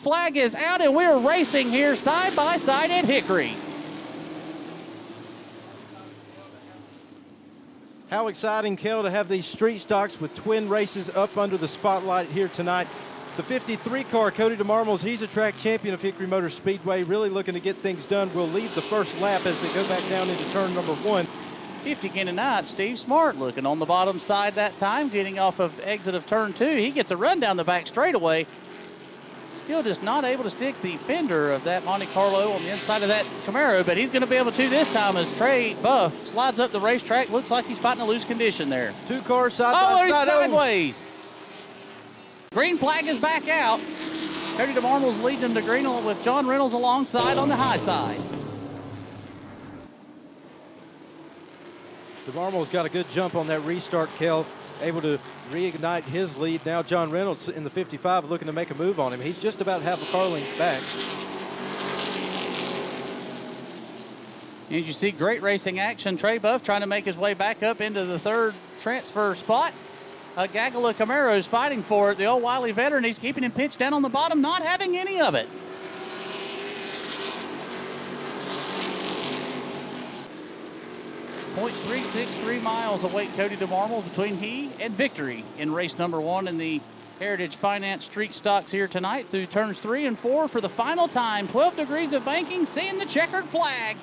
flag is out, and we're racing here side by side at Hickory. How exciting, Kel, to have these street stocks with twin races up under the spotlight here tonight. The 53 car, Cody DeMarmos, he's a track champion of Hickory Motor Speedway, really looking to get things done. Will lead the first lap as they go back down into turn number 1. 50 again tonight, Steve Smart looking on the bottom side that time, getting off of exit of turn 2. He gets a run down the back straightaway. Still just not able to stick the fender of that Monte Carlo on the inside of that Camaro, but he's going to be able to this time as Trey Buff slides up the racetrack. Looks like he's fighting a loose condition there. 2 cars side by side. He's sideways. Green flag is back out. Cody DeMarmos leading him to green with John Reynolds alongside on the high side. DeMarmos got a good jump on that restart, Kel, able to reignite his lead. Now John Reynolds in the 55 looking to make a move on him. He's just about half a car length back. As you see, great racing action. Trey Buff trying to make his way back up into the third transfer spot. A gaggle of Camaros fighting for it. The old Wiley veteran, he's keeping him pinched down on the bottom, not having any of it. .363 miles await Cody DeMarmos between he and victory in race number 1 in the Heritage Finance Street Stocks here tonight through turns 3 and 4 for the final time. 12 degrees of banking, seeing the checkered flag.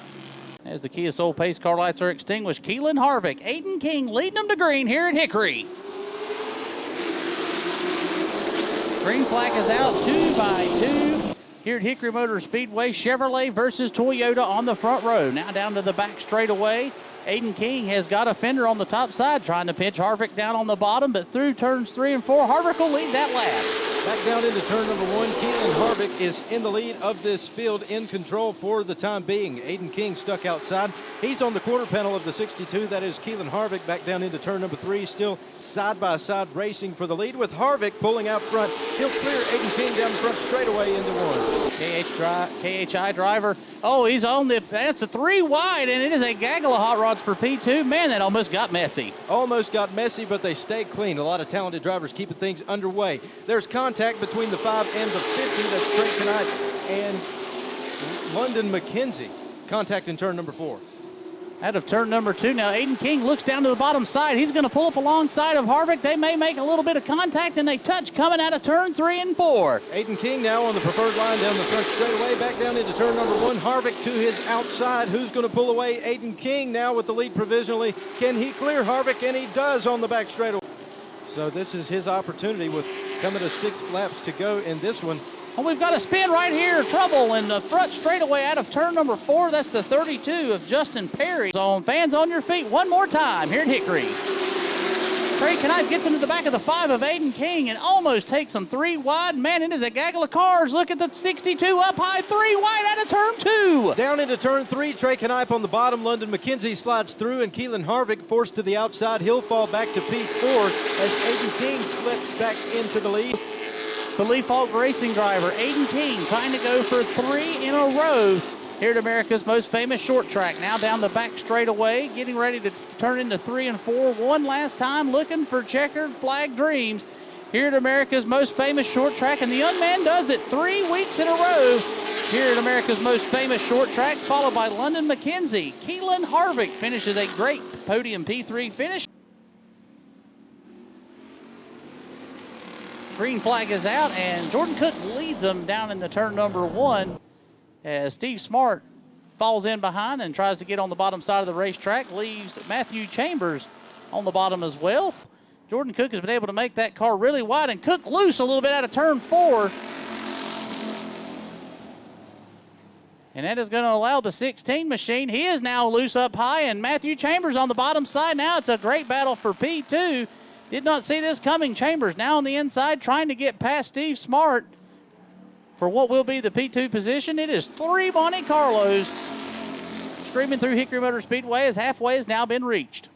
As the Kia Soul pace car lights are extinguished, Keelan Harvick, Aiden King leading them to green here at Hickory. Green flag is out 2 by 2 here at Hickory Motor Speedway. Chevrolet versus Toyota on the front row. Now down to the back straightaway. Aiden King has got a fender on the top side, trying to pinch Harvick down on the bottom, but through turns 3 and 4, Harvick will lead that lap. Back down into turn number 1, Keelan Harvick is in the lead of this field, in control for the time being. Aiden King stuck outside. He's on the quarter panel of the 62. That is Keelan Harvick back down into turn number 3, still side-by-side racing for the lead with Harvick pulling out front. He'll clear Aiden King down the front straightaway into 1. KHI driver. Oh, he's on that's a 3 wide, and it is a gaggle of hot rods for P2. Man, that almost got messy. Almost got messy, but they stayed clean. A lot of talented drivers keeping things underway. There's contact between the 5 and the 50. That's Trey Knight and London McKenzie. Contact in turn number 4. Out of turn number 2 now, Aiden King looks down to the bottom side. He's going to pull up alongside of Harvick. They may make a little bit of contact, and they touch coming out of turn 3 and 4. Aiden King now on the preferred line down the front straightaway, back down into turn number 1. Harvick to his outside. Who's going to pull away? Aiden King now with the lead provisionally. Can he clear Harvick? And he does on the back straightaway. So this is his opportunity with coming to 6 laps to go in this one. Well, we've got a spin right here. Trouble in the front straightaway out of turn number 4. That's the 32 of Justin Perry. So fans on your feet one more time here at Hickory. Trey Knight gets into the back of the 5 of Aiden King and almost takes him 3 wide. Man, it is a gaggle of cars. Look at the 62 up high, 3 wide out of turn 2. Down into turn 3, Trey Knipe on the bottom. London McKenzie slides through, and Keelan Harvick forced to the outside. He'll fall back to P4 as Aiden King slips back into the lead. The Leaf Hawk Racing driver, Aiden King, trying to go for 3 in a row here at America's most famous short track. Now down the back straightaway, getting ready to turn into 3 and 4. One last time, looking for checkered flag dreams here at America's most famous short track. And the young man does it 3 weeks in a row here at America's most famous short track, followed by London McKenzie. Keelan Harvick finishes a great podium P3 finish. Green flag is out, and Jordan Cook leads them down into turn number 1 as Steve Smart falls in behind and tries to get on the bottom side of the racetrack, leaves Matthew Chambers on the bottom as well. Jordan Cook has been able to make that car really wide, and Cook loose a little bit out of turn 4. And that is going to allow the 16 machine. He is now loose up high, and Matthew Chambers on the bottom side. Now it's a great battle for P2. Did not see this coming. Chambers now on the inside trying to get past Steve Smart for what will be the P2 position. It is 3 Monte Carlos screaming through Hickory Motor Speedway as halfway has now been reached.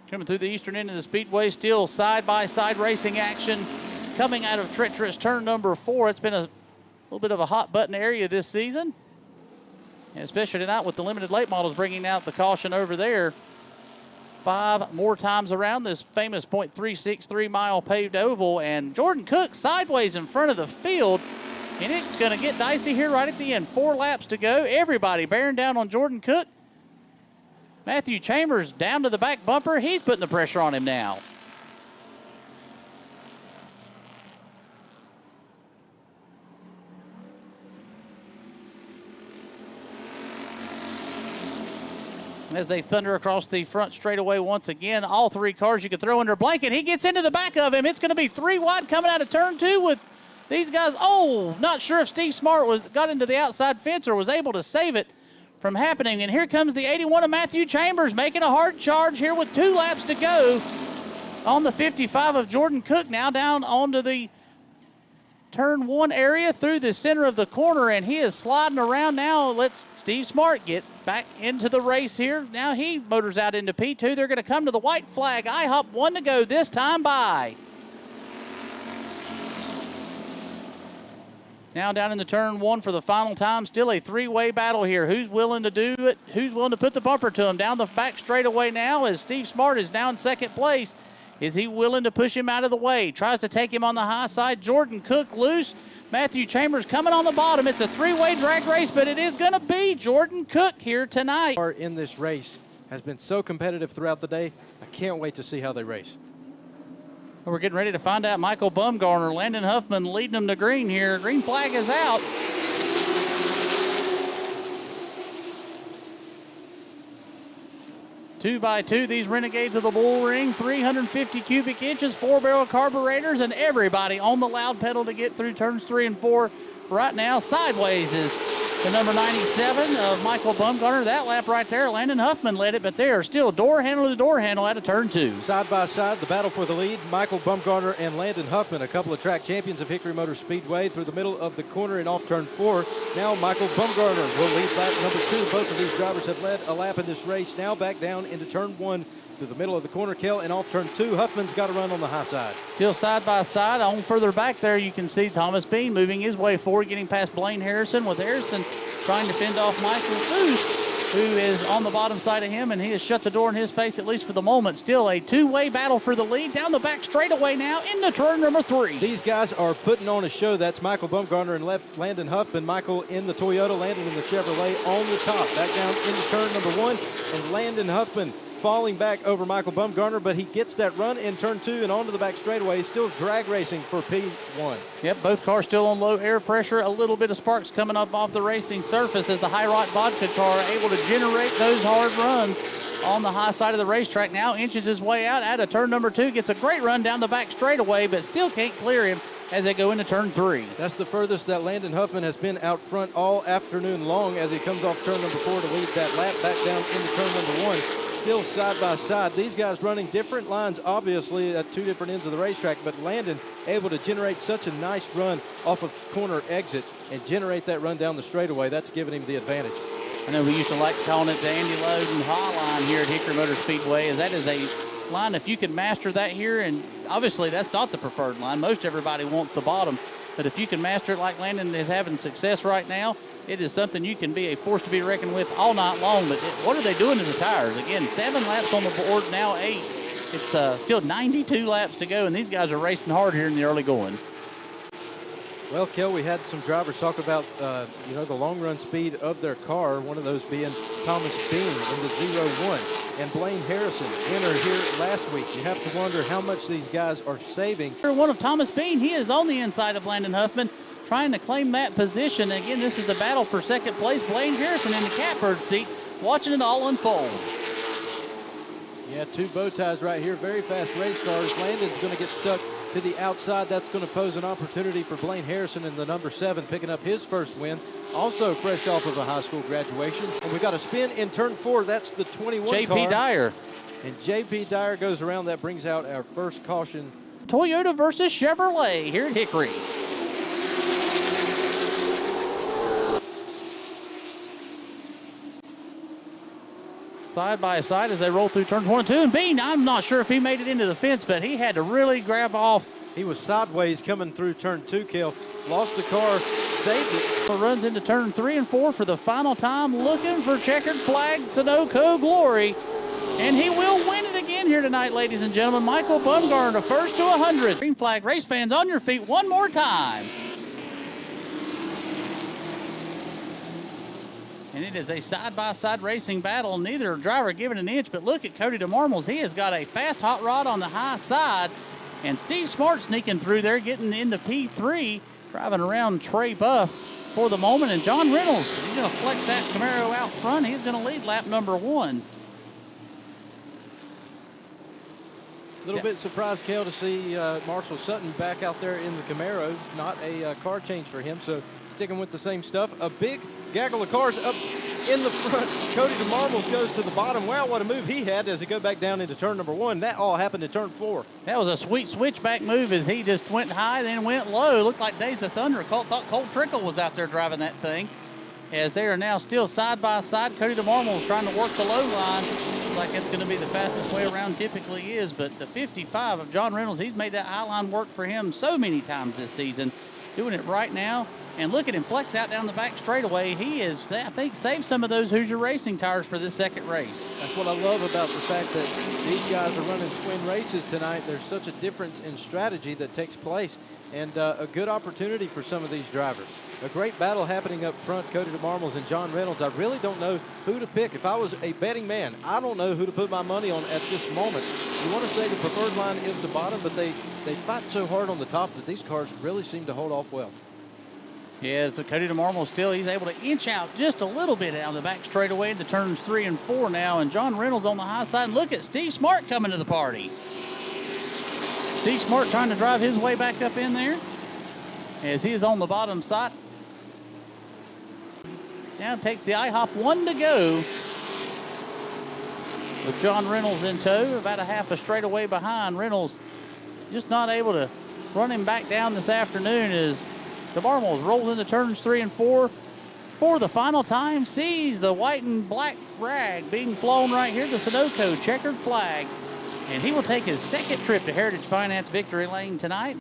Coming through the eastern end of the speedway, still side-by-side racing action. Coming out of treacherous turn number 4. It's been a little bit of a hot button area this season. And especially tonight with the limited late models bringing out the caution over there. 5 more times around this famous .363 mile paved oval. And Jordan Cook sideways in front of the field. And it's going to get dicey here right at the end. 4 laps to go. Everybody bearing down on Jordan Cook. Matthew Chambers down to the back bumper. He's putting the pressure on him now. As they thunder across the front straightaway once again. All 3 cars you could throw under a blanket. He gets into the back of him. It's going to be 3 wide coming out of turn 2 with these guys. Oh, not sure if Steve Smart got into the outside fence or was able to save it from happening. And here comes the 81 of Matthew Chambers making a hard charge here with 2 laps to go on the 55 of Jordan Cook. Now down onto the turn 1 area through the center of the corner, and he is sliding around now. Let's Steve Smart get back into the race here. Now he motors out into P2. They're going to come to the white flag. IHOP 1 to go this time by. Now down in the turn 1 for the final time. Still a 3-way battle here. Who's willing to do it? Who's willing to put the bumper to him? Down the back straightaway now as Steve Smart is down second place. Is he willing to push him out of the way? Tries to take him on the high side. Jordan Cook loose. Matthew Chambers coming on the bottom. It's a 3-way drag race, but it is going to be Jordan Cook here tonight. In this race has been so competitive throughout the day. I can't wait to see how they race. We're getting ready to find out. Michael Bumgarner, Landon Huffman leading them to green here. Green flag is out. Two by two, these Renegades of the Bull Ring, 350 cubic inches, 4-barrel carburetors, and everybody on the loud pedal to get through turns 3 and 4 right now. Sideways is the number 97 of Michael Bumgarner. That lap right there, Landon Huffman led it, but they are still door handle to door handle out of turn 2. Side by side, the battle for the lead. Michael Bumgarner and Landon Huffman, a couple of track champions of Hickory Motor Speedway, through the middle of the corner and off turn 4. Now Michael Bumgarner will lead lap number 2. Both of these drivers have led a lap in this race. Now back down into turn 1 through the middle of the corner, Kell, and off turn 2. Huffman's got to run on the high side. Still side by side. On further back there, you can see Thomas Bean moving his way forward, getting past Blaine Harrison, with Harrison trying to fend off Michael Boost, who is on the bottom side of him, and he has shut the door in his face, at least for the moment. Still a 2-way battle for the lead. Down the back straightaway now into turn number 3. These guys are putting on a show. That's Michael Bumgarner and Landon Huffman. Michael in the Toyota, Landon in the Chevrolet on the top. Back down into turn number 1, and Landon Huffman falling back over Michael Bumgarner, but he gets that run in turn 2 and onto the back straightaway. Still drag racing for P1. Yep, both cars still on low air pressure. A little bit of sparks coming up off the racing surface as the High Rock Vodka car able to generate those hard runs on the high side of the racetrack. Now inches his way out of turn number 2. Gets a great run down the back straightaway, but still can't clear him as they go into turn 3. That's the furthest that Landon Huffman has been out front all afternoon long as he comes off turn number 4 to lead that lap back down into turn number 1. Still side by side. These guys running different lines, obviously, at 2 different ends of the racetrack, but Landon able to generate such a nice run off of corner exit and generate that run down the straightaway. That's giving him the advantage. I know we used to like calling it the Andy Loden High line here at Hickory Motor Speedway, as that is a line, if you can master that here, and obviously that's not the preferred line. Most everybody wants the bottom, but if you can master it like Landon is having success right now, it is something you can be a force to be reckoned with all night long. But what are they doing to the tires? Again, 7 laps on the board, now 8. It's still 92 laps to go, and these guys are racing hard here in the early going. Well, Kel, we had some drivers talk about, the long-run speed of their car, one of those being Thomas Bean in the 0-1, and Blaine Harrison, winner here last week. You have to wonder how much these guys are saving. One of Thomas Bean, he is on the inside of Landon Huffman, trying to claim that position. Again, this is the battle for second place. Blaine Harrison in the catbird seat, watching it all unfold. Yeah, 2 bow ties right here. Very fast race cars. Landon's going to get stuck to the outside. That's going to pose an opportunity for Blaine Harrison in the number 7, picking up his first win. Also fresh off of a high school graduation. And we got a spin in turn 4. That's the 21 J.P. car. Dyer. And J.P. Dyer goes around. That brings out our first caution. Toyota versus Chevrolet here at Hickory. Side by side as they roll through turns 1 and 2. And Bean, I'm not sure if he made it into the fence, but he had to really grab off. He was sideways coming through turn 2, Kill. Lost the car saved it. Runs into turn 3 and 4 for the final time, looking for checkered flag Sunoco glory. And he will win it again here tonight, ladies and gentlemen. Michael Bumgarner, first to 100. Green flag, race fans on your feet one more time. And it is a side-by-side racing battle. Neither driver giving an inch, but look at Cody DeMarmles. He has got a fast hot rod on the high side. And Steve Smart sneaking through there, getting into P3, driving around Trey Buff for the moment. And John Reynolds, he's going to flex that Camaro out front. He's going to lead lap number 1. A little bit surprised, Kel, to see Marshall Sutton back out there in the Camaro. Not a car change for him, so sticking with the same stuff. A big gaggle of cars up in the front. Cody DeMarmles goes to the bottom. Wow, what a move he had as he go back down into turn number 1. That all happened in turn 4. That was a sweet switchback move as he just went high, then went low. Looked like Days of Thunder. Thought Cole Trickle was out there driving that thing. As they are now still side by side. Cody DeMarmles trying to work the low line. Looks like it's going to be the fastest way around, typically is. But the 55 of John Reynolds, he's made that high line work for him so many times this season. Doing it right now. And look at him flex out down the back straightaway. He is, I think, saved some of those Hoosier Racing tires for this second race. That's what I love about the fact that these guys are running twin races tonight. There's such a difference in strategy that takes place, and a good opportunity for some of these drivers. A great battle happening up front, Cody DeMarmles and John Reynolds. I really don't know who to pick. If I was a betting man, I don't know who to put my money on at this moment. You want to say the preferred line is the bottom, but they fight so hard on the top that these cars really seem to hold off well. Yeah, so Cody DeMarmles still, he's able to inch out just a little bit out of the back straightaway into turns 3 and 4 now. And John Reynolds on the high side. And look at Steve Smart coming to the party. Steve Smart trying to drive his way back up in there as he is on the bottom side. Now takes the IHOP 1 to go with John Reynolds in tow. About a half a straightaway behind. Reynolds just not able to run him back down this afternoon as DeMarmles rolls into turns 3 and 4 for the final time. Sees the white and black rag being flown right here, the Sunoco checkered flag. And he will take his second trip to Heritage Finance Victory Lane tonight.